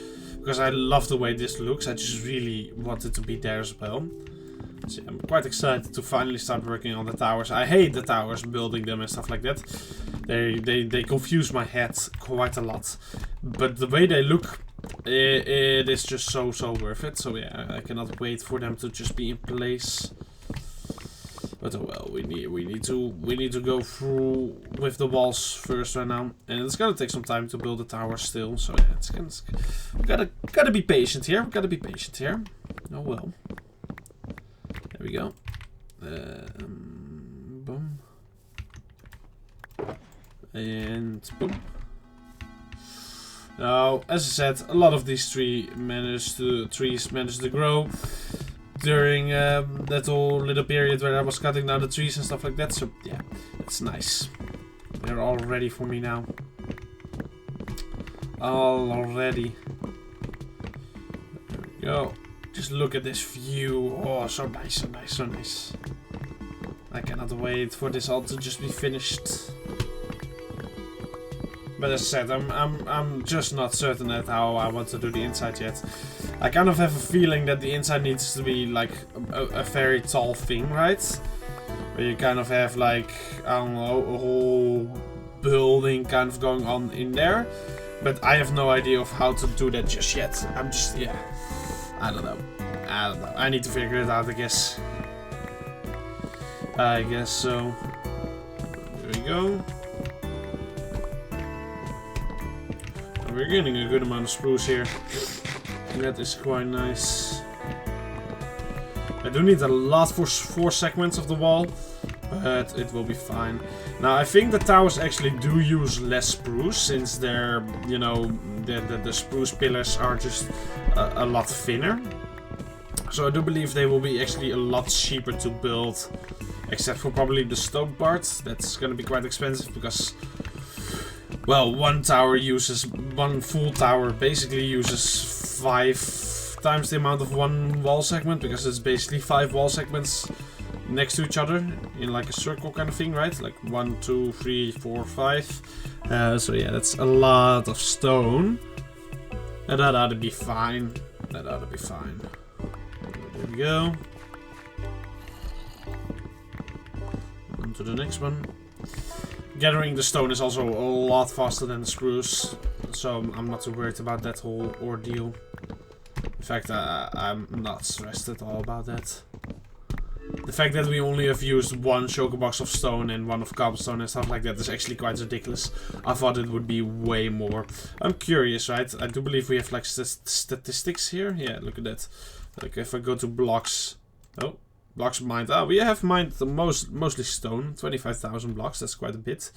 Because I love the way this looks. I just really want it to be there as well. So I'm quite excited to finally start working on the towers. I hate the towers, building them and stuff like that. They confuse my head quite a lot. But the way they look, it is just so worth it. So yeah, I cannot wait for them to just be in place. But oh well, we need to go through with the walls first right now, and it's gonna take some time to build the tower still. So yeah, it's gotta be patient here. Gotta be patient here. Oh well. There we go. Boom. And boom. Now, as I said, a lot of these trees managed to grow during that whole little period where I was cutting down the trees and stuff like that. So yeah, it's nice. They're all ready for me now. All ready. There we go. Just look at this view. Oh, so nice, so nice, so nice. I cannot wait for this all to just be finished. But as I said, I'm just not certain at how I want to do the inside yet. I kind of have a feeling that the inside needs to be like a very tall thing, right? Where you kind of have like, I don't know, a whole building kind of going on in there. But I have no idea of how to do that just yet. I'm just, yeah. I don't know. I need to figure it out, I guess. I guess so. There we go. And we're getting a good amount of spruce here. And that is quite nice. I do need a lot for 4 segments of the wall, but it will be fine. Now I think the towers actually do use less spruce, since they're, you know, the spruce pillars are just a lot thinner. So I do believe they will be actually a lot cheaper to build, except for probably the stone part. That's gonna be quite expensive because, well, one full tower basically uses 5 times the amount of one wall segment, because it's basically 5 wall segments next to each other in like a circle kind of thing, right? Like 1, 2, 3, 4, 5. So yeah, that's a lot of stone. And that ought to be fine. That ought to be fine. There we go. On to the next one. Gathering the stone is also a lot faster than the spruce, so I'm not too worried about that whole ordeal. In fact, I'm not stressed at all about that. The fact that we only have used 1 shulker box of stone and 1 of cobblestone and stuff like that is actually quite ridiculous. I thought it would be way more. I'm curious, right? I do believe we have like statistics here. Yeah, look at that. Like if I go to blocks. Oh, blocks mined. Ah, we have mined the mostly stone. 25,000 blocks. That's quite a bit.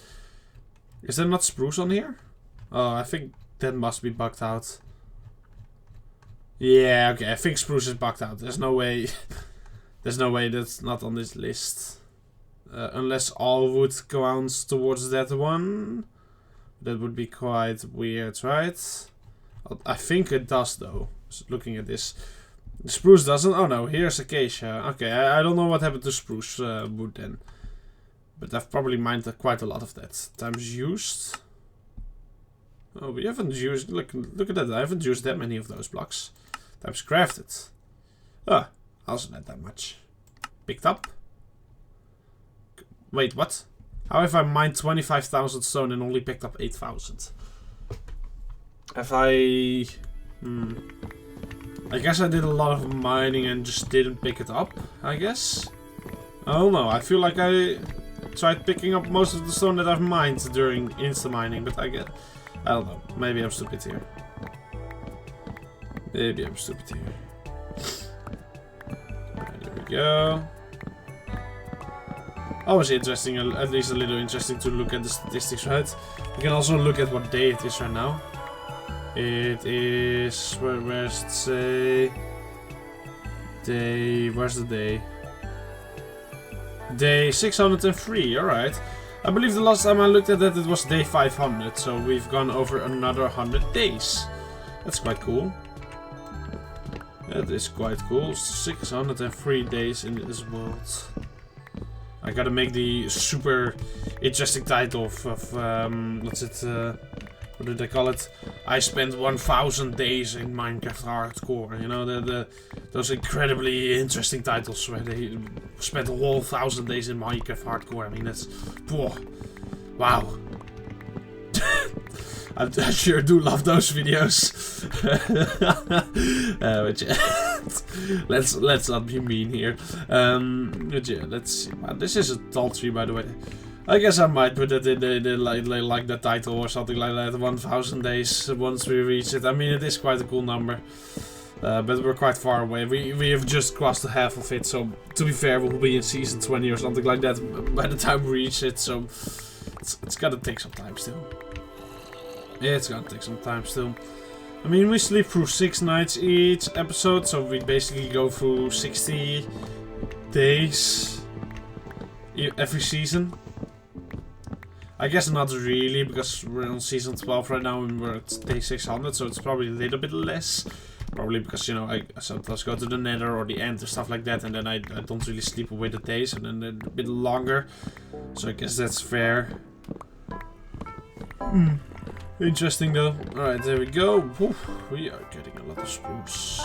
Is there not spruce on here? Oh, I think that must be bugged out. Yeah, okay. I think spruce is bugged out. There's no way. There's no way that's not on this list. Unless all wood counts towards that one. That would be quite weird, right? I think it does though. Just looking at this. The spruce doesn't? Oh no, here's acacia. Okay, I don't know what happened to spruce wood then. But I've probably mined quite a lot of that. Times used. Oh, we haven't used... Look at that. I haven't used that many of those blocks. Times crafted. Ah, also not that much. Picked up. Wait, what? How have I mined 25,000 stone and only picked up 8,000? Have I... I guess I did a lot of mining and just didn't pick it up, I guess? I don't know. I feel like I tried picking up most of the stone that I've mined during insta-mining, but I don't know. Maybe I'm stupid here. Maybe I'm stupid here. Right, there we go. Always interesting, at least a little interesting to look at the statistics, right? You can also look at what day it is right now. It is... Where's it say? Day... Where's the day? Day 603, alright. I believe the last time I looked at that it was day 500, so we've gone over another 100 days. That's quite cool. That is quite cool. 603 days in this world. I gotta make the super interesting title of what's it, what do they call it? I spent 1000 days in Minecraft Hardcore. You know, those incredibly interesting titles where they spent a whole 1000 days in Minecraft Hardcore. I mean, that's... Whoa, wow. I sure do love those videos. But yeah, let's not be mean here. But yeah, let's see. Wow, this is a tall tree, by the way. I guess I might put it in the like the title or something like that. 1000 days once we reach it. I mean, it is quite a cool number. But we're quite far away. We have just crossed the half of it. So to be fair, we'll be in season 20 or something like that by the time we reach it. So it's gonna take some time still. Yeah, it's gonna take some time still. I mean, we sleep through 6 nights each episode, so we basically go through 60 days every season. I guess not really, because we're on season 12 right now and we're at day 600, so it's probably a little bit less. Probably because, you know, I sometimes go to the nether or the end or stuff like that, and then I don't really sleep away the days, and then they're a bit longer. So I guess that's fair. Interesting though. Alright, there we go. Whew, we are getting a lot of spruce.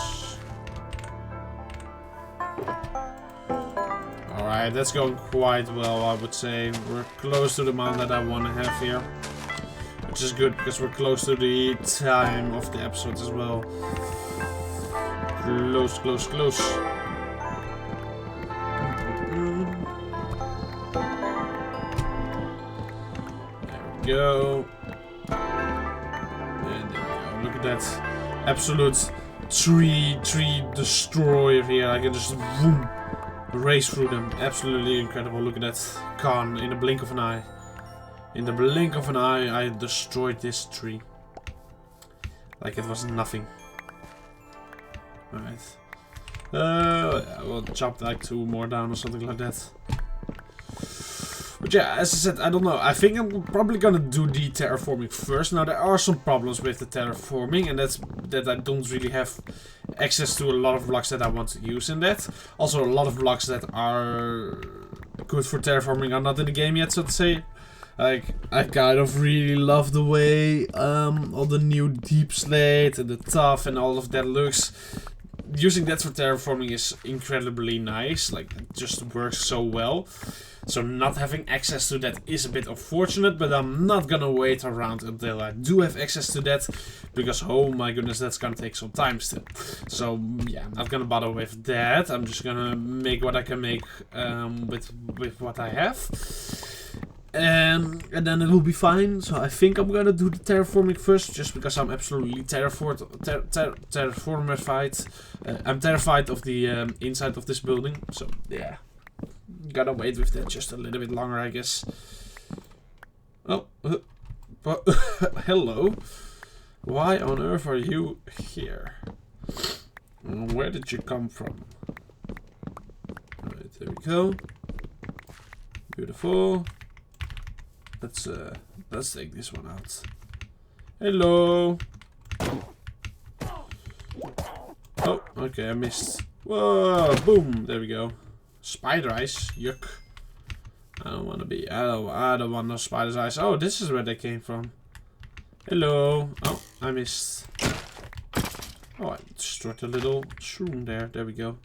Alright, that's going quite well, I would say. We're close to the amount that I want to have here. Which is good, because we're close to the time of the episode as well. Close, close, close. There we go. Look at that absolute tree destroyer here. I can just boom, race through them. Absolutely incredible. Look at that. Gone in the blink of an eye. In the blink of an eye, I destroyed this tree. Like it was nothing. Alright. Yeah, we'll chop like 2 more down or something like that. But yeah, as I said, I don't know. I think I'm probably gonna do the terraforming first. Now, there are some problems with the terraforming, and that's that I don't really have access to a lot of blocks that I want to use in that. Also, a lot of blocks that are good for terraforming are not in the game yet, so to say. Like, I kind of really love the way all the new deep slate and the tough and all of that looks. Using that for terraforming is incredibly nice. Like, it just works so well. So not having access to that is a bit unfortunate, but I'm not gonna wait around until I do have access to that, because oh my goodness, that's gonna take some time still. So yeah, I'm not gonna bother with that. I'm just gonna make what I can make with what I have. And then it will be fine. So I think I'm gonna do the terraforming first, just because I'm absolutely terraformified. I'm terrified of the inside of this building. So yeah, gotta wait with that just a little bit longer, I guess. Oh, hello. Why on earth are you here? Where did you come from? Alright, there we go. Beautiful. Let's take this one out. Hello. Oh, Okay, I missed. Whoa, boom, there we go. Spider eyes, yuck. I don't want to be, I don't want no spider's eyes. Oh, this is where they came from. Hello. Oh, I missed. Oh, I destroyed a little shroom there. There we go.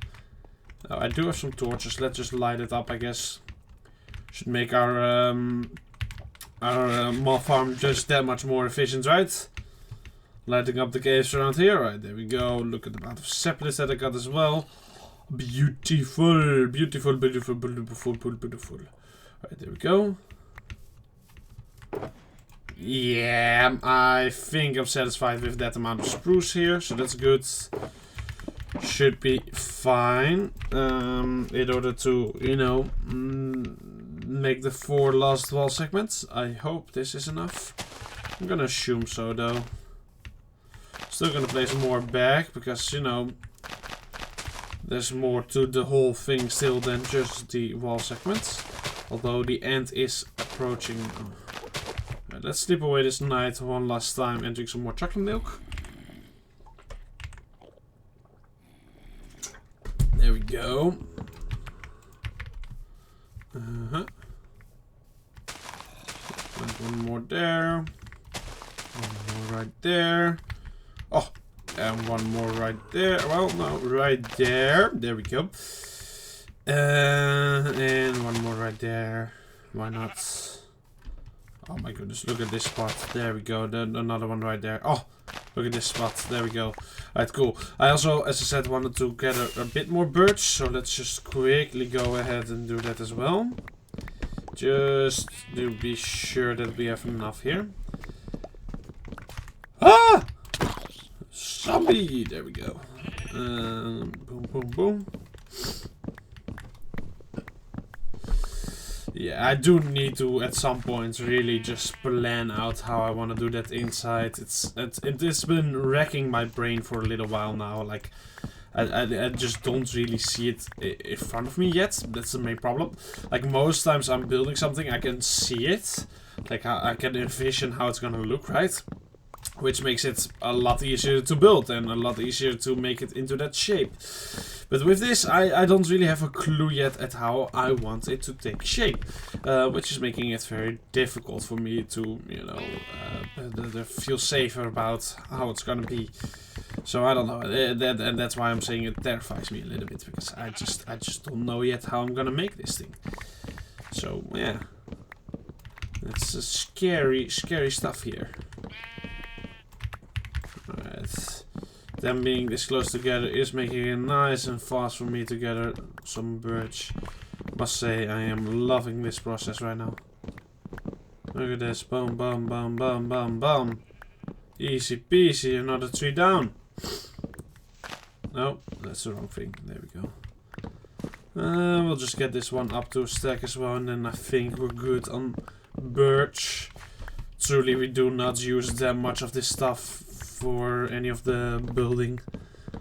Oh, I do have some torches. Let's just light it up, I guess. Should make our mob farm just that much more efficient, right? Lighting up the caves around here. Right, there we go. Look at the amount of saplings that I got as well. Beautiful, beautiful, beautiful, beautiful, beautiful. Right, there we go. Yeah, I think I'm satisfied with that amount of spruce here, so that's good. Should be fine. In order to, you know, make the 4 last wall segments. I hope this is enough. I'm gonna assume so, though. Still gonna place more back, because, you know, there's more to the whole thing still than just the wall segments. Although the end is approaching. Right, let's sleep away this night one last time and drink some more chocolate milk. There we go. One more there. One more right there. Oh, and one more right there. Well, no, right there. There we go. And one more right there. Why not? Oh my goodness, look at this spot. There we go. Then another one right there. Oh, look at this spot. There we go. Alright, cool. I also, as I said, wanted to get a bit more birch. So let's just quickly go ahead and do that as well. Just to be sure that we have enough here. Ah! Zombie! There we go. Boom, boom, boom. Yeah, I do need to at some point really just plan out how I want to do that inside. It's been wrecking my brain for a little while now. Like, I just don't really see it in front of me yet. That's the main problem. Like, most times I'm building something, I can see it. Like, I can envision how it's gonna look, right? Which makes it a lot easier to build and a lot easier to make it into that shape. But with this, I don't really have a clue yet at how I want it to take shape. Which is making it very difficult for me to, you know, feel safer about how it's gonna be. So I don't know, and that's why I'm saying it terrifies me a little bit, because I just don't know yet how I'm gonna make this thing. So yeah, it's a scary stuff here. Alright, them being this close together is making it nice and fast for me to gather some birch. Must say, I am loving this process right now. Look at this, boom, boom, boom, boom, boom, boom. Easy peasy, another tree down. No, that's the wrong thing. There we go. We'll just get this one up to a stack as well, and then I think we're good on birch. Truly, we do not use that much of this stuff for any of the building,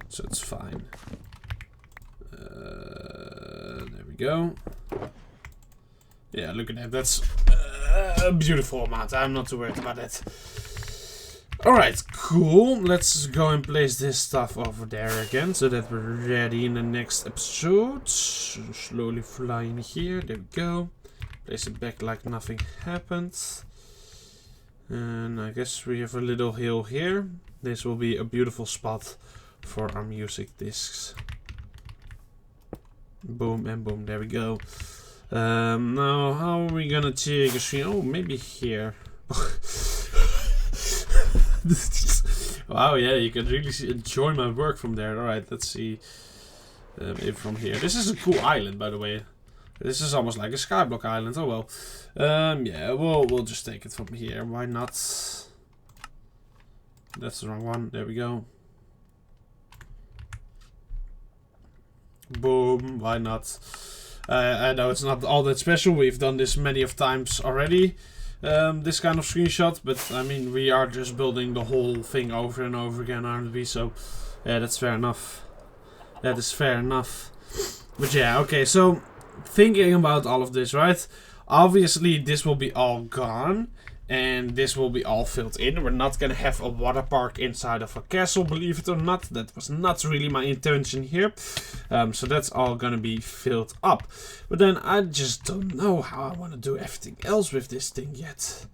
so it's fine. There we go. Yeah, look at that. That's a beautiful amount. I'm not too worried about that. Alright, cool. Let's go and place this stuff over there again, so that we're ready in the next episode. Slowly flying here. There we go. Place it back like nothing happened. And I guess we have a little hill here. This will be a beautiful spot for our music discs. Boom and boom, there we go. Now, how are we gonna take a screen? Oh, maybe here. Wow, yeah, you can really enjoy my work from there. Alright, let's see. Maybe from here. This is a cool island, by the way. This is almost like a skyblock island. Oh well. Yeah, we'll just take it from here. Why not? That's the wrong one. There we go. Boom. Why not? I know it's not all that special. We've done this many of times already. This kind of screenshot, but I mean, we are just building the whole thing over and over again, aren't we? So, yeah, that's fair enough. That is fair enough. But yeah, okay, so thinking about all of this, right? Obviously, this will be all gone And this will be all filled in. We're not gonna have a water park inside of a castle, believe it or not. That was not really my intention here. So that's all gonna be filled up. But then I just don't know how I want to do everything else with this thing yet.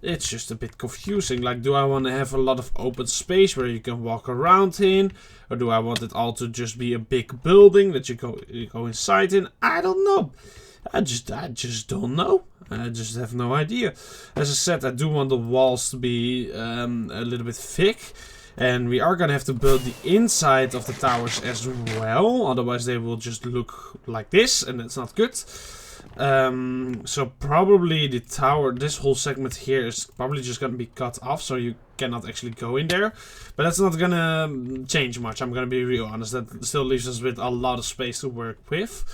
It's just a bit confusing. Like, do I want to have a lot of open space where you can walk around in? Or do I want it all to just be a big building that you go inside in? I don't know. I just don't know. I just have no idea. As I said, I do want the walls to be a little bit thick. And we are gonna have to build the inside of the towers as well. Otherwise they will just look like this, and that's not good. So probably the tower, this whole segment here is probably just gonna be cut off, so you cannot actually go in there. But that's not gonna change much, I'm gonna be real honest. That still leaves us with a lot of space to work with.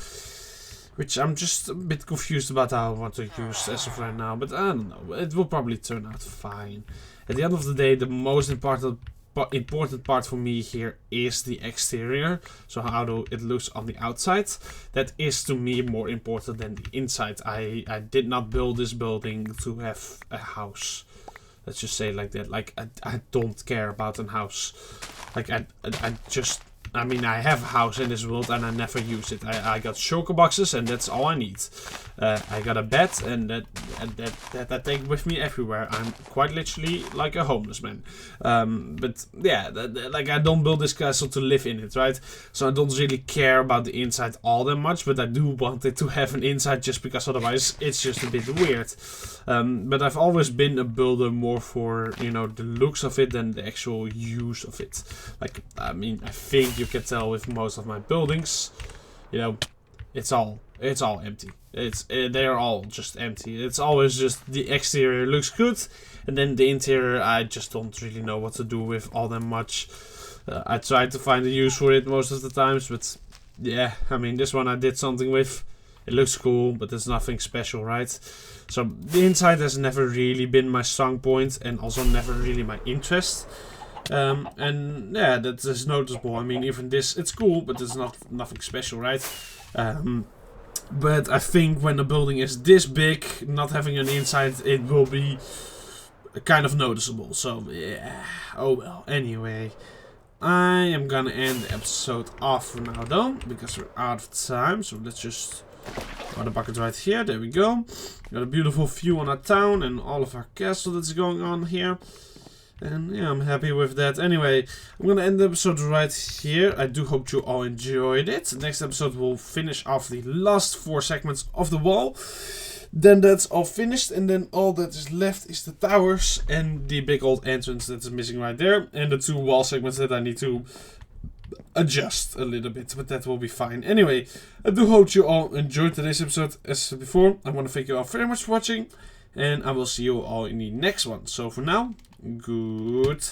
Which I'm just a bit confused about how I want to use as of right now. But I don't know. It will probably turn out fine. At the end of the day, the most important part for me here is the exterior. So how it looks on the outside. That is to me more important than the inside. I did not build this building to have a house. Let's just say it like that. Like, I don't care about a house. Like, I mean, I have a house in this world and I never use it. I got shulker boxes and that's all I need. I got a bed and that I take with me everywhere. I'm quite literally like a homeless man. But yeah, like I don't build this castle to live in it, right? So I don't really care about the inside all that much, but I do want it to have an inside just because otherwise it's just a bit weird. But I've always been a builder more for, you know, the looks of it than the actual use of it. Like, I mean, I think you can tell with most of my buildings, you know, it's all empty. They're all just empty. It's always just the exterior looks good, and then the interior I just don't really know what to do with all that much. I tried to find a use for it most of the times, but yeah, I mean, this one I did something with. It looks cool, but there's nothing special, right? So the inside has never really been my strong point, and also never really my interest. And yeah, that is noticeable. I mean, even this, it's cool, but it's nothing special, right? But I think when the building is this big, not having an inside, it will be kind of noticeable. So yeah, oh well. Anyway, I am gonna end the episode off for now though, because we're out of time. So let's just put the bucket right here. There we go. Got a beautiful view on our town and all of our castle that's going on here. And yeah, I'm happy with that. Anyway, I'm gonna end the episode right here. I do hope you all enjoyed it. Next episode we'll finish off the last 4 segments of the wall. Then that's all finished, and then all that is left is the towers and the big old entrance that's missing right there, and the 2 wall segments that I need to adjust a little bit, but that will be fine. Anyway, I do hope you all enjoyed today's episode. As before, I want to thank you all very much for watching, and I will see you all in the next one. So for now, goodbye.